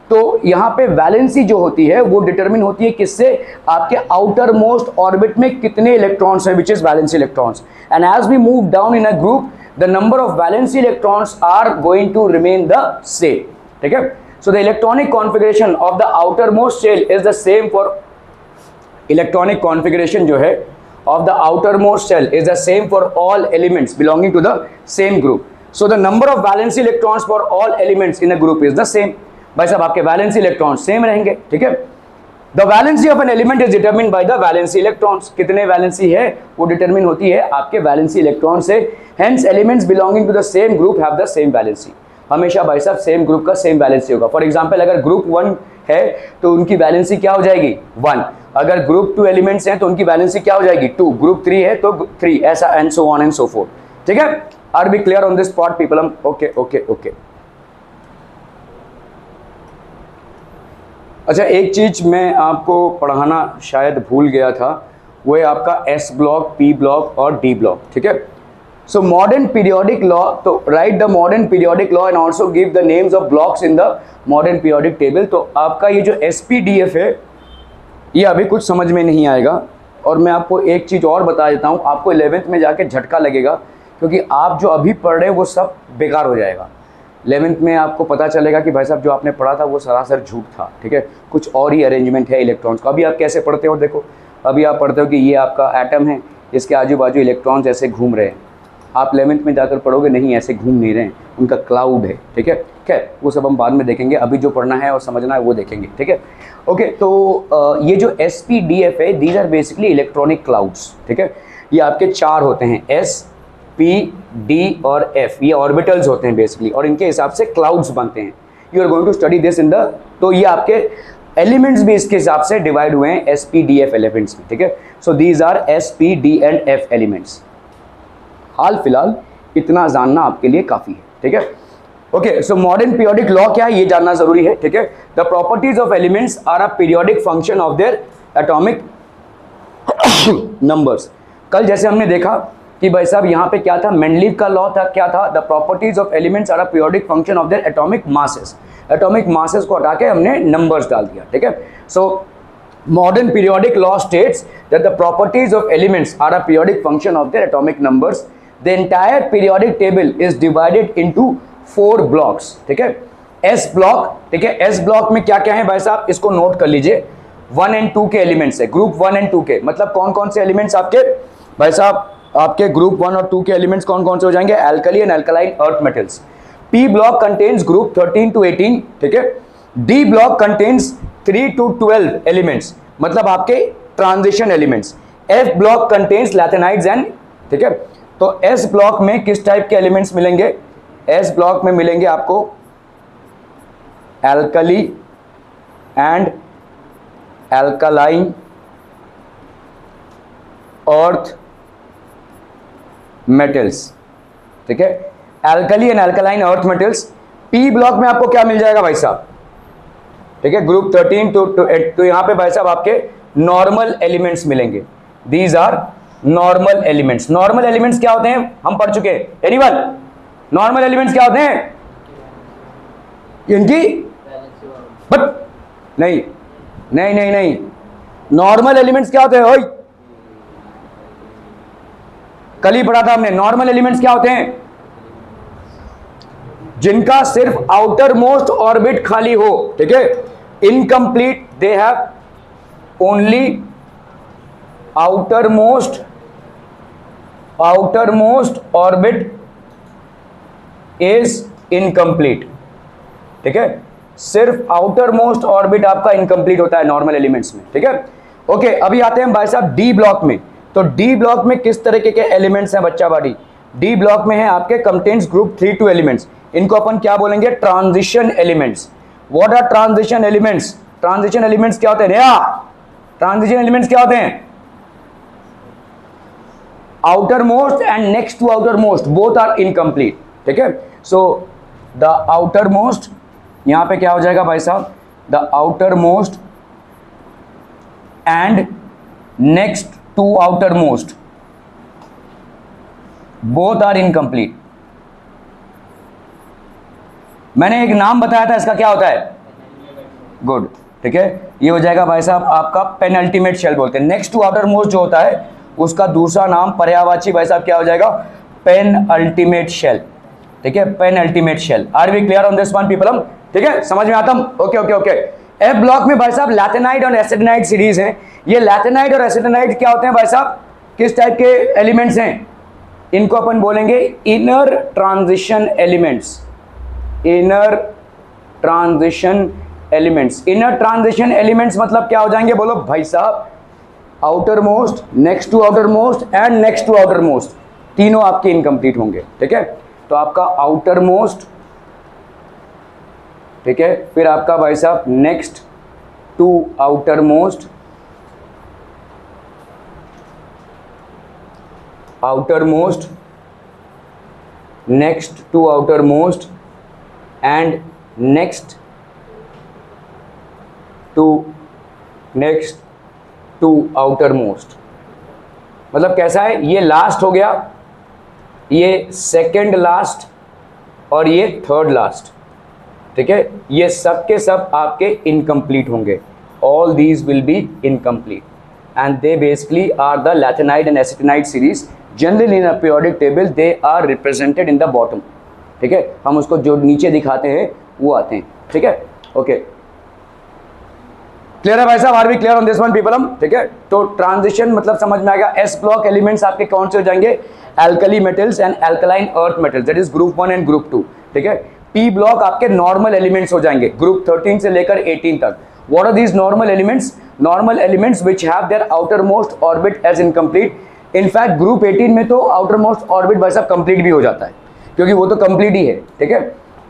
तो यहाँ पे valency जो होती है वो determine होती है किससे, आपके आउटर मोस्ट ऑर्बिट में कितने इलेक्ट्रॉन्स हैं, which is valency electrons, and as we move down in a group the number of valency electrons are going to remain the same, ठीक है। So the electronic configuration of the outermost shell is the same for electronic configuration जो है of the outermost shell is the same for all elements belonging to the same group. So the number of valency electrons for all elements in a group is the same. भाई साहब आपके valency electrons same रहेंगे, ठीक है. The valency of an element is determined by the valency electrons. कितने valency है वो determine होती है आपके valency electrons से. Hence elements belonging to the same group have the same valency. हमेशा भाई साहब सेम ग्रुप का सेम वैलेंसी होगा. फॉर एग्जांपल अगर ग्रुप 1 है तो उनकी वैलेंसी क्या हो जाएगी 1. अगर ग्रुप 2 एलिमेंट्स हैं तो उनकी वैलेंसी क्या हो जाएगी 2. ग्रुप 3 है तो 3, ऐसा and so on and so forth. ठीक है, are be clear on this point people? Okay okay okay. अच्छा, एक चीज मैं आपको पढ़ाना शायद भूल गया था, वो है आपका एस ब्लॉक, पी ब्लॉक और डी ब्लॉक. ठीक है, so modern periodic law, तो write the modern periodic law and also give the names of blocks in the modern periodic table. तो आपका ये जो SPDF है ये अभी कुछ समझ में नहीं आएगा, और मैं आपको एक चीज़ और बता देता हूँ, आपको 11th में जाके झटका लगेगा, क्योंकि आप जो अभी पढ़ रहे हैं वो सब बेकार हो जाएगा. 11th में आपको पता चलेगा कि भाई साहब जो आपने पढ़ा था वो सरासर झूठ था. ठीक है, कुछ और ही अरेंजमेंट है इलेक्ट्रॉन्स का. अभी आप कैसे पढ़ते हो, देखो अभी आप पढ़ते हो कि ये आपका एटम है, इसके आजू बाजू इलेक्ट्रॉन्स ऐसे घूम रहे हैं. आप 11th में जाकर पढ़ोगे नहीं, ऐसे घूम नहीं रहे हैं, उनका क्लाउड है. ठीक है, खैर वो सब हम बाद में देखेंगे, अभी जो पढ़ना है और समझना है वो देखेंगे. ठीक है, ओके. तो ये जो SPDF है, these are basically electronic clouds. ठीक है, ये आपके 4 होते हैं, S, P, D और F. ये ऑर्बिटल्स होते हैं बेसिकली, और इनके हिसाब से क्लाउड्स बनते हैं. You are going to study this in the, तो ये आपके एलिमेंट्स भी इसके हिसाब से डिवाइड हुए हैं SPDF एलिमेंट्स में. ठीक है, so these are S, P, D and F elements. हाल फिलहाल इतना जानना आपके लिए काफ़ी है. ठीक है, okay. So modern periodic law क्या है ये जानना जरूरी है. ठीक है, the properties of elements are a periodic function of their atomic numbers. कल जैसे हमने देखा कि भाई साहब यहाँ पे क्या था, मेंडलीव का लॉ था, क्या था, the properties of elements are a periodic function of their atomic masses. Atomic masses को हटा के हमने नंबर्स डाल दिया. ठीक है, सो modern periodic law states that the properties of elements are a periodic function of their atomic numbers. The entire periodic table is divided into 4 blocks. ठीक है, S block. ठीक है, S block में क्या क्या है भाई साहब, इसको नोट कर लीजिए. 1 and 2 के एलिमेंट्स है, ग्रुप 1 and 2 के. मतलब कौन कौन से एलिमेंट्स आपके भाई साहब, आपके ग्रुप 1 और 2 के एलिमेंट्स कौन कौन से हो जाएंगे, alkali and alkaline earth metals. P block contains group 13 to 18. ठीक है, D block contains 3 to 12 elements, मतलब आपके transition elements. F block contains lanthanides and. ठीक है, तो S ब्लॉक में किस टाइप के एलिमेंट्स मिलेंगे, S ब्लॉक में मिलेंगे आपको alkali and alkaline earth metals. ठीक है, alkali and alkaline earth metals. P block में आपको क्या मिल जाएगा भाई साहब, ठीक है, ग्रुप 13 टू 8. तो यहां पे भाई साहब आपके नॉर्मल एलिमेंट्स मिलेंगे. These are normal elements. Normal elements क्या होते हैं हम पढ़ चुके हैं. एनीवन, नॉर्मल एलिमेंट्स क्या होते हैं, इनकी बट नहीं नहीं नहीं नहीं, नॉर्मल एलिमेंट्स क्या होते हैं, ओए कल ही पढ़ा था हमने. नॉर्मल एलिमेंट्स क्या होते हैं, जिनका सिर्फ आउटर मोस्ट ऑर्बिट खाली हो. ठीक है, incomplete, they have only outermost orbit is incomplete. ठीक है, सिर्फ आउटर मोस्ट ऑर्बिट आपका इनकम्प्लीट होता है नॉर्मल एलिमेंट्स में. ठीक है, ओके. अभी आते हैं भाई साहब डी ब्लॉक में. तो डी ब्लॉक में किस तरीके के एलिमेंट्स हैं बच्चा बाड़ी, डी ब्लॉक में है आपके कंटेन्स ग्रुप 3 to एलिमेंट्स. इनको अपन क्या बोलेंगे, transition elements. What are transition elements, transition elements क्या होते हैं, नया ट्रांजिशन एलिमेंट्स क्या होते हैं, outermost and next to outermost both are incomplete. ठीक है, so the outermost, यहां पे क्या हो जाएगा भाई साहब, the outermost and next to outermost both are incomplete. मैंने एक नाम बताया था, इसका क्या होता है, गुड. ठीक है, ये हो जाएगा भाई साहब आपका पेनल्टीमेट शेल बोलते हैं. नेक्स्ट टू आउटरमोस्ट जो होता है उसका दूसरा नाम पर्यायवाची भाई साहब क्या हो जाएगा, पेन अल्टीमेट शेल. ठीक है, penultimate shell. Are we clear on this one people? ठीक है, समझ में आता हम? Okay okay okay. F block में भाई साहब लैथेनाइड और एसिटिनाइड सीरीज हैं। ये लैथेनाइड और एसिटिनाइड क्या होते हैं भाई साहब, किस टाइप के एलिमेंट्स हैं, इनको अपन बोलेंगे inner transition elements. Inner transition elements, inner transition elements मतलब क्या हो जाएंगे, बोलो भाई साहब, outermost, next to outermost and next to outermost, तीनों आपके इनकम्प्लीट होंगे। ठीक है, तो आपका आउटर मोस्ट, ठीक है, फिर आपका भाई साहब next to outermost, outermost, next to outermost and next to outermost. मतलब कैसा है, ये लास्ट हो गया, ये सेकंड लास्ट और ये थर्ड लास्ट। ठीक है, ये सब के सब आपके इनकम्प्लीट होंगे। All these will be incomplete and they basically are the lanthanide and actinide series. Generally in a periodic table they are represented in the bottom. ठीक है, हम उसको जो नीचे दिखाते हैं वो आते हैं। ठीक है, ओके, क्लियर है भाई साहब, are we clear on this one people हम? ठीक है, तो ट्रांजिशन मतलब समझ में आ गया। एस ब्लॉक एलिमेंट्स आपके कौन से हो जाएंगे, alkali metals and alkaline earth metals, that is group 1 and group 2। ठीक है, पी ब्लॉक आपके नॉर्मल एलिमेंट्स हो जाएंगे ग्रुप 13 से लेकर 18 तक। What are these normal elements? Normal elements which have their outermost orbit as incomplete. In fact group 18 में तो आउटर मोस्ट ऑर्बिट भाई साहब कंप्लीट भी हो जाता है, क्योंकि वो तो कंप्लीट ही है। ठीक है,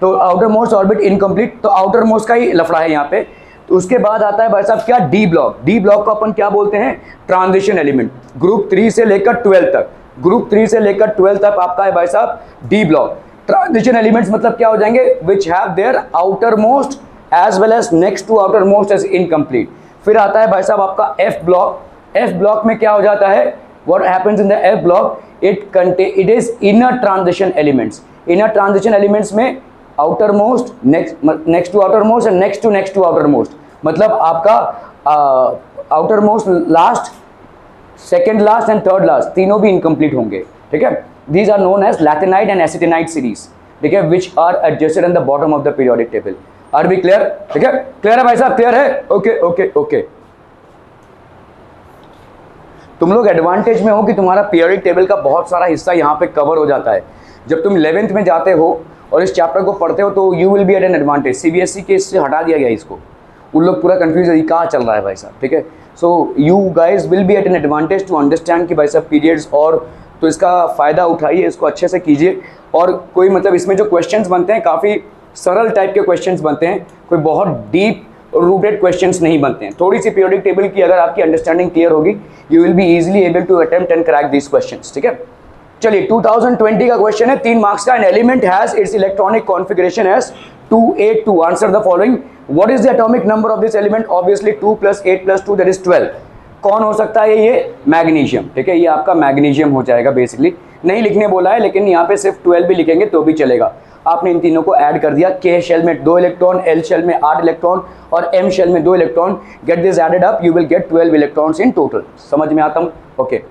तो आउटर मोस्ट ऑर्बिट इनकम्प्लीट, तो आउटर मोस्ट का ही लफड़ा है यहाँ पे। तो उसके बाद आता है भाई साहब क्या, डी ब्लॉक। डी ब्लॉक को अपन क्या बोलते हैं, ट्रांजिशन एलिमेंट। ग्रुप 3 से लेकर 12 तक, ग्रुप 3 से लेकर 12 तक आपका है भाई साहब डी ब्लॉक। ट्रांजिशन एलिमेंट्स मतलब क्या हो जाएंगे, which have their outermost as well as next to outermost as incomplete. फिर आता है भाई साहब आपका एफ ब्लॉक। एफ ब्लॉक में क्या हो जाता है, what happens in the F block, it is inner transition elements. Inner transition elements में outermost, next to outermost and next to outermost, मतलब आपका outermost, last, second last and third last, तीनों भी incomplete होंगे। ठीक है, these are known as lanthanide and actinide series. ठीक है, which are adjusted in the bottom of the periodic table. Are we clear? ठीक है, क्लियर है भाई साहब, क्लियर है? Okay okay okay. तुम लोग एडवांटेज में हो कि तुम्हारा पीरियोडिक टेबल का बहुत सारा हिस्सा यहाँ पे कवर हो जाता है। जब तुम 11th में जाते हो और इस चैप्टर को पढ़ते हो तो you will be at an advantage. CBSE के इससे हटा दिया गया इसको, उन लोग पूरा कंफ्यूज है कहाँ चल रहा है भाई साहब। ठीक है, so you guys will be at an advantage to understand कि भाई साहब पीरियड्स, और तो इसका फ़ायदा उठाइए, इसको अच्छे से कीजिए। और कोई मतलब इसमें जो क्वेश्चंस बनते हैं काफ़ी सरल टाइप के क्वेश्चंस बनते हैं, कोई बहुत डीप रूटेड क्वेश्चंस नहीं बनते हैं। थोड़ी सी पीरियोडिक टेबल की अगर आपकी अंडरस्टैंडिंग क्लियर होगी, you will be easily able to attempt and crack this questions. ठीक है, चलिए 2020 का क्वेश्चन है, 3 मार्क्स का। An element has its electronic configuration as 282। Answer the following. What is the atomic number of this element? Obviously 2 + 8 + 2 that is 12। कौन हो सकता है ये? मैग्नीशियम। ठीक है, ये आपका मैग्नीशियम हो जाएगा। बेसिकली नहीं लिखने बोला है, लेकिन यहाँ पे सिर्फ 12 भी लिखेंगे तो भी चलेगा। आपने इन तीनों को ऐड कर दिया। के शेल में 2 इलेक्ट्रॉन, एल शेल में 8 इलेक्ट्रॉन और एम शेल में 2 electron. Get this added up, you will get 12 electrons in total. समझ में आता हूँ? Okay,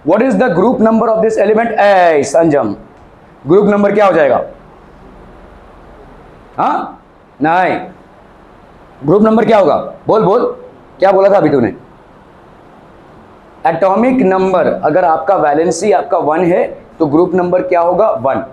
what is the group number of this element? ए संजम, ग्रुप नंबर क्या हो जाएगा? हाँ नहीं, ग्रुप नंबर क्या होगा? बोल बोल, क्या बोला था अभी तूने? Atomic number. अगर आपका वैलेंसी आपका 1 है तो ग्रुप नंबर क्या होगा? 1।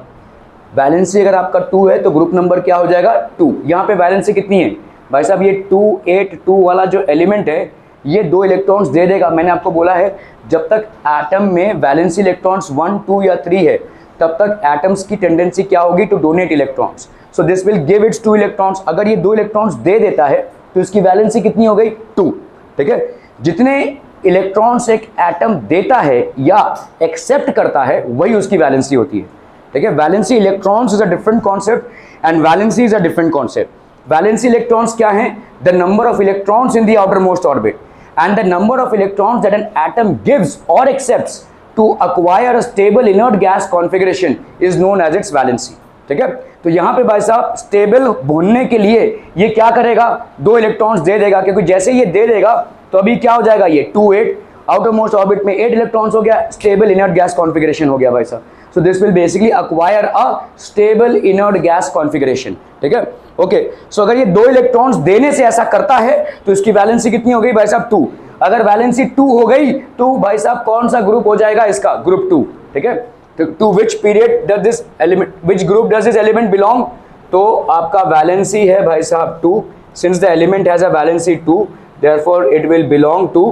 वैलेंसी अगर आपका 2 है तो ग्रुप नंबर क्या हो जाएगा? 2। यहाँ पे वैलेंसी कितनी है भाई साहब? ये 282 वाला जो एलिमेंट है ये 2 इलेक्ट्रॉन्स दे देगा। मैंने आपको बोला है जब तक एटम में वैलेंसी इलेक्ट्रॉन्स 1, 2 या 3 है तब तक एटम्स की टेंडेंसी क्या होगी? To donate electrons. So this will give its 2 electrons. अगर ये 2 इलेक्ट्रॉन्स दे देता है तो इसकी वैलेंसी कितनी हो गई? 2। ठीक है, जितने इलेक्ट्रॉन्स एक एटम देता है या एक्सेप्ट करता है वही उसकी वैलेंसी होती है। ठीक है, valency electrons is a different concept and valency is a different concept. Valency electrons क्या है? The number of electrons in the outermost orbit and the number of electrons that an atom gives or accepts to acquire a stable inert gas configuration is known as its valency। ठीक है, तो यहाँ पे भाई साहब stable होने के लिए ये क्या करेगा? 2 इलेक्ट्रॉन्स दे देगा, क्योंकि जैसे ये दे देगा तो अभी क्या हो जाएगा? ये 28 आउटर मोस्ट ऑर्बिट में 8 इलेक्ट्रॉन्स हो गया, स्टेबल इनर्ट गैस कॉन्फ़िगरेशन हो गया भाई साहब। सो this will basically acquire a stable inert gas configuration, ठीक है। ओके, सो अगर ये 2 इलेक्ट्रॉन्स देने से ऐसा करता है तो इसकी वैलेंसी कितनी हो गई भाई साहब 2। अगर वैलेंसी 2 हो गई तो भाई साहब कौन सा ग्रुप हो जाएगा इसका, ग्रुप 2, ठीक है। To which period does this element, which group does this element belong, तो आपका वैलेंसी है भाई साहब 2, since the element has a valency 2 therefore it will belong to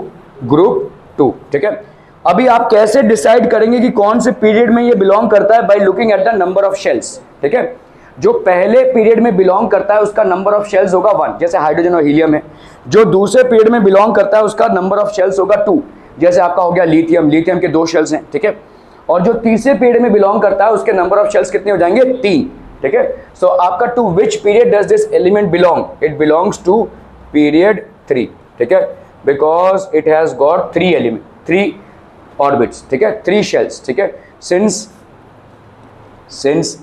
group 2, ठीक है। अभी आप कैसे डिसाइड करेंगे कि कौन से पीरियड में ये बिलोंग करता है, by looking at the number of shells, ठीक है। जो पहले पीरियड में बिलोंग करता है उसका नंबर ऑफ शेल्स होगा 1, जैसे हाइड्रोजन और हीलियम है। जो दूसरे पीरियड में बिलोंग करता है उसका नंबर ऑफ शेल्स होगा 2, जैसे आपका हो गया लिथियम, लिथियम के 2 शेल्स हैं, ठीक है। और जो तीसरे पीरियड में बिलोंग करता है उसके नंबर ऑफ शेल्स कितने हो जाएंगे, 3, ठीक है। सो आपका to which period does this element belong, it belongs to period 3, ठीक है, because it has got 3 element, 3 orbits, ठीक है, 3 शेल्स, ठीक है। Since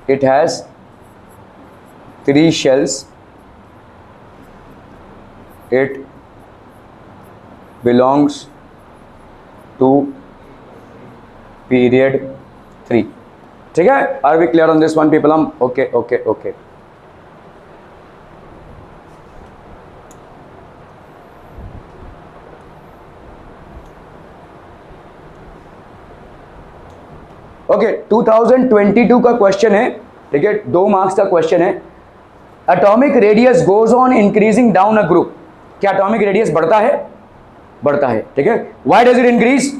it has 3 shells, it belongs to period 3, ठीक है। Are we clear on this one people? Okay. Okay, 2022 का question है, ठीक है, 2 मार्क्स का क्वेश्चन है। Atomic radius goes on increasing down a group, क्या एटॉमिक रेडियस बढ़ता है, बढ़ता है, ठीक है। व्हाई डज इट इंक्रीज,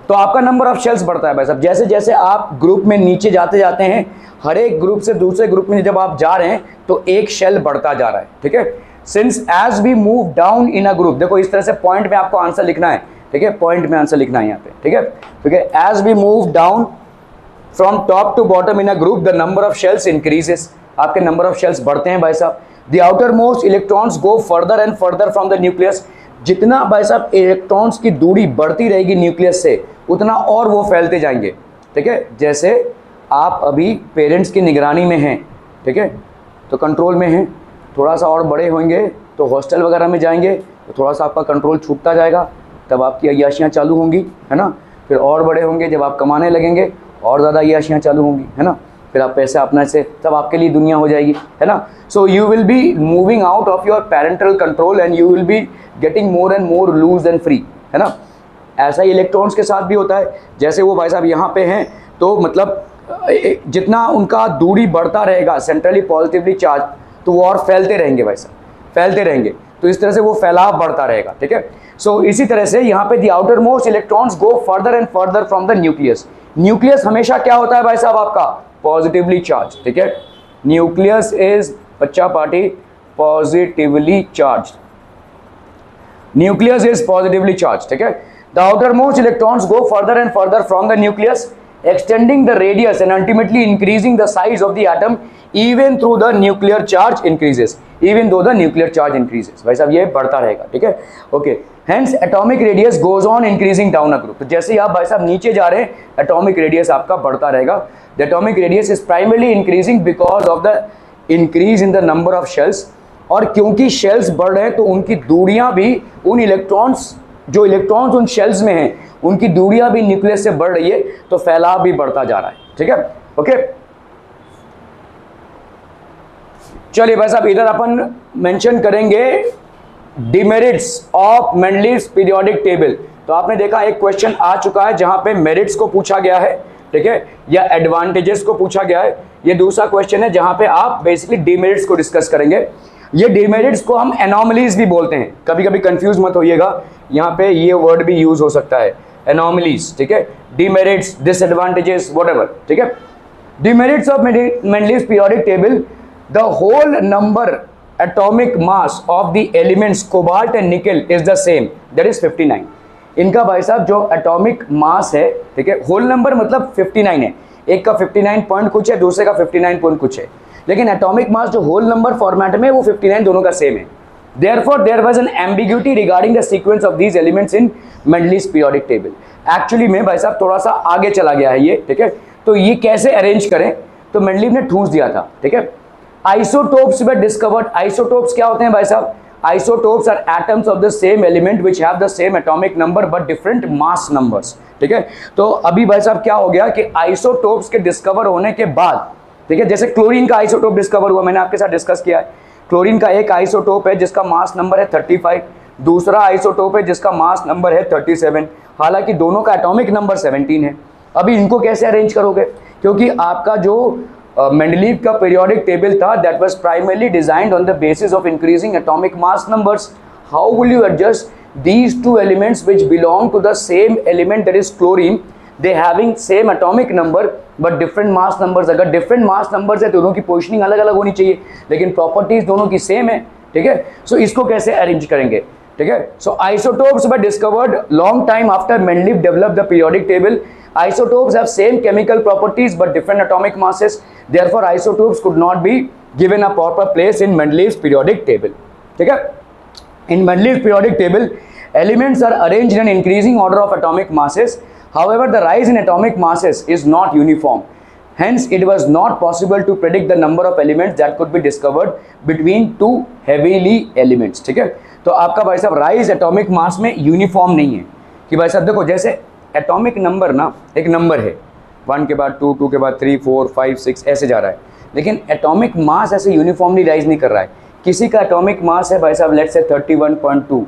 तो आपका नंबर ऑफ शेल्स बढ़ता है भाई साहब। जैसे जैसे आप ग्रुप में नीचे जाते जाते हैं, हर एक ग्रुप से दूसरे ग्रुप में जब आप जा रहे हैं तो एक शेल बढ़ता जा रहा है, ठीक है। Since as we move down in a group, देखो इस तरह से पॉइंट में आपको आंसर लिखना है, ठीक है, पॉइंट में आंसर लिखना है यहाँ पे, ठीक है, ठीक है। As we move down from top to bottom in a group the number of shells increases, आपके नंबर ऑफ शेल्स बढ़ते हैं भाई साहब। The outermost electrons go further and further from the nucleus, जितना भाई साहब इलेक्ट्रॉन्स की दूरी बढ़ती रहेगी न्यूक्लियस से उतना और वो फैलते जाएंगे, ठीक है। जैसे आप अभी पेरेंट्स की निगरानी में हैं, ठीक है, तो कंट्रोल में हैं, थोड़ा सा और बड़े होंगे तो हॉस्टल वगैरह में जाएंगे तो थोड़ा सा आपका कंट्रोल छूटता जाएगा, तब आपकी अय्याशियाँ चालू होंगी, है ना। फिर और बड़े होंगे, जब आप कमाने लगेंगे और ज़्यादा अय्याशियाँ चालू होंगी, है ना। फिर आप पैसे अपने से, तब आपके लिए दुनिया हो जाएगी, है ना। So you will be moving out of your parental control and you will be getting more and more loose and free, है ना। ऐसा ही इलेक्ट्रॉन्स के साथ भी होता है। जैसे वो भाई साहब यहाँ पे हैं तो मतलब जितना उनका दूरी बढ़ता रहेगा सेंट्रली पॉजिटिवली चार्ज, तो वो और फैलते रहेंगे भाई साहब, फैलते रहेंगे, तो इस तरह से वो फैलाव बढ़ता रहेगा, ठीक है। सो इसी तरह से यहाँ पे the outermost electrons go further and further from the nucleus. Nucleus हमेशा क्या होता है भाई साहब आपका, पॉजिटिवली चार्ज, ठीक है। न्यूक्लियस इज बच्चा party positively charge, nucleus is positively charge, ठीक है। The outermost electrons go further and further from the nucleus extending the radius and ultimately increasing the size of the atom even through the nuclear charge increases, even though the nuclear charge increases, भाई साहब ये बढ़ता रहेगा, ठीक है। Okay, hence atomic radius goes on increasing down a group, तो जैसे ही आप भाई साहब नीचे जा रहे हैं atomic radius आपका बढ़ता रहेगा। The atomic radius is primarily increasing because of the increase in the number of shells, और क्योंकि शेल्स बढ़ रहे हैं तो उनकी दूरियां भी, उन इलेक्ट्रॉन्स जो इलेक्ट्रॉन्स उन शेल्स में हैं उनकी दूरियां भी न्यूक्लियस से बढ़ रही है, तो फैलाव भी बढ़ता जा रहा है, ठीक है। ओके, चलिए भाई साहब इधर अपन मेंशन करेंगे demerits of Mendeleev's periodic table. तो आपने देखा एक क्वेश्चन आ चुका है जहां पे मेरिट्स को पूछा गया है, ठीक है, या एडवांटेजेस को पूछा गया है। ये दूसरा क्वेश्चन है जहां पे आप बेसिकली डिमेरिट्स को डिस्कस करेंगे। ये डिमेरिट्स को हम एनॉमलीज भी बोलते हैं, कभी कभी कंफ्यूज मत होइएगा, यहाँ पे ये वर्ड भी यूज हो सकता है, एनॉमलीज, ठीक है। डिमेरिट्स, डिसएडवांटेजेस, व्हाटएवर, ठीक है। Demerits of Mendeleev's periodic table, the whole number atomic mass of the elements cobalt and nickel is the same, that is 59। इनका भाई साहब जो एटॉमिक मास है, ठीक है, होल नंबर मतलब 59 है, एक का 59 पॉइंट कुछ है, दूसरे का 59 पॉइंट कुछ है, लेकिन एटॉमिक मास जो होल नंबर फॉर्मेट में वो 59 दोनों का सेम है। Therefore, there was an ambiguity regarding the sequence of these elements in Mendeleev's periodic table. Actually में भाई साहब थोड़ा सा आगे चला गया है ये, ठीक है। तो ये कैसे अरेंज करें, तो मेंडलीव ने ठूंस दिया था, ठीक है। Isotopes were discovered. आइसोटोप्स क्या होते हैं भाई साहब, isotopes are atoms of the same element which have the same atomic number but different mass numbers. ठीक है, तो अभी भाई साहब क्या हो गया कि आइसोटोप्स के डिस्कवर होने के बाद, ठीक है, जैसे क्लोरीन का आइसोटोप डिस्कवर हुआ, मैंने आपके साथ डिस्कस किया है। क्लोरीन का एक आइसोटोप है जिसका मास नंबर है 35, दूसरा आइसोटोप है जिसका मास नंबर है 37, हालांकि दोनों का एटॉमिक नंबर 17 है। अभी इनको कैसे अरेंज करोगे, क्योंकि आपका जो मेंडलीव का पीरियोडिक टेबल था that was primarily designed on the basis of increasing atomic mass numbers. How will you adjust these two elements which belong to the same element, that is chlorine, they having same atomic number but different mass numbers। अगर different mass numbers है तो दोनों की positioning अलग अलग होनी चाहिए, लेकिन प्रॉपर्टीज दोनों की सेम है। ठीक है, सो इसको कैसे अरेंज करेंगे। ठीक है, so isotopes were discovered long time after Mendeleev developed the periodic table. Isotopes have same chemical properties but different atomic masses, therefore isotopes could not be given a proper place in Mendeleev's periodic table। ठीक है, in Mendeleev's periodic table elements are arranged in an increasing order of atomic masses, however the rise in atomic masses is not uniform, hence it was not possible to predict the number of elements that could be discovered between two heavily elements। ठीक है, तो आपका भाई साहब rise atomic mass में uniform नहीं है कि भाई साहब देखो, जैसे एटॉमिक नंबर ना एक नंबर है, 1 के बाद 2, 2 के बाद 3, 4, 5, 6 ऐसे जा रहा है, लेकिन एटॉमिक मास ऐसे यूनिफॉर्मली राइज नहीं कर रहा है। किसी का एटॉमिक मास है भाई साहब लेट्स से 31.2,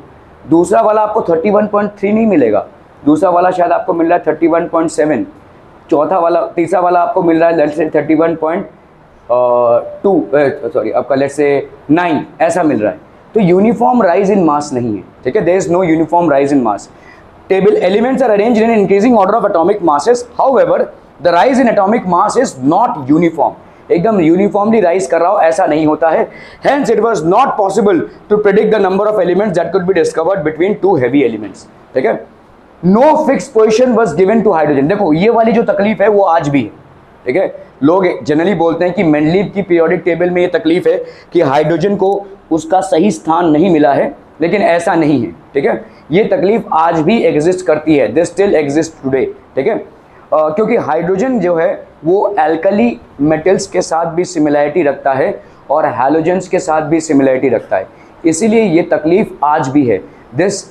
दूसरा वाला आपको 31.3 नहीं मिलेगा, दूसरा वाला शायद आपको मिल रहा है 31.7, तीसरा वाला आपको मिल रहा है लेट्स से 31.2 सॉरी आपका लेट्स से 9 ऐसा मिल रहा है। तो यूनिफॉर्म राइज इन मास नहीं है। ठीक है, there is no uniform rise in mass. Table elements are arranged in an increasing order of atomic masses, however the rise in atomic mass is not uniform। एकदम uniformly rise कर रहा हो ऐसा नहीं होता है, hence it was not possible to predict the number of elements that could be discovered between two heavy elements। ठीक है, no fixed position was given to hydrogen। देखो ये वाली जो तकलीफ है वो आज भी है। ठीक है, लोग जनरली बोलते हैं कि मेंडलीव की पीरियोडिक टेबल में ये तकलीफ है कि हाइड्रोजन को उसका सही स्थान नहीं मिला है, लेकिन ऐसा नहीं है। ठीक है, ये तकलीफ आज भी एग्जिस्ट करती है, दिस स्टिल एग्जिस्ट टुडे। ठीक है, क्योंकि हाइड्रोजन जो है वो एल्कली मेटल्स के साथ भी सिमिलैरिटी रखता है और हैलोजेंस के साथ भी सिमिलैरिटी रखता है, इसीलिए ये तकलीफ आज भी है। This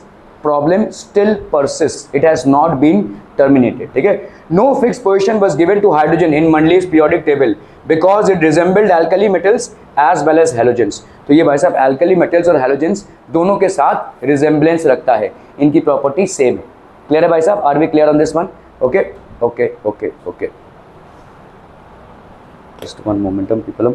problem still persist, it has not been terminated. ठीक है, no fix position was given to hydrogen in Mendeleev's periodic table because it resembled alkali metals as well as halogens. तो ये भाई साहब एल्कली मेटल्स और halogens दोनों के साथ रिजेंबलेंस रखता है, इनकी प्रॉपर्टी सेम है। क्लियर है भाई साहब, are we clear on this one? Okay okay okay okay, just one momentum people.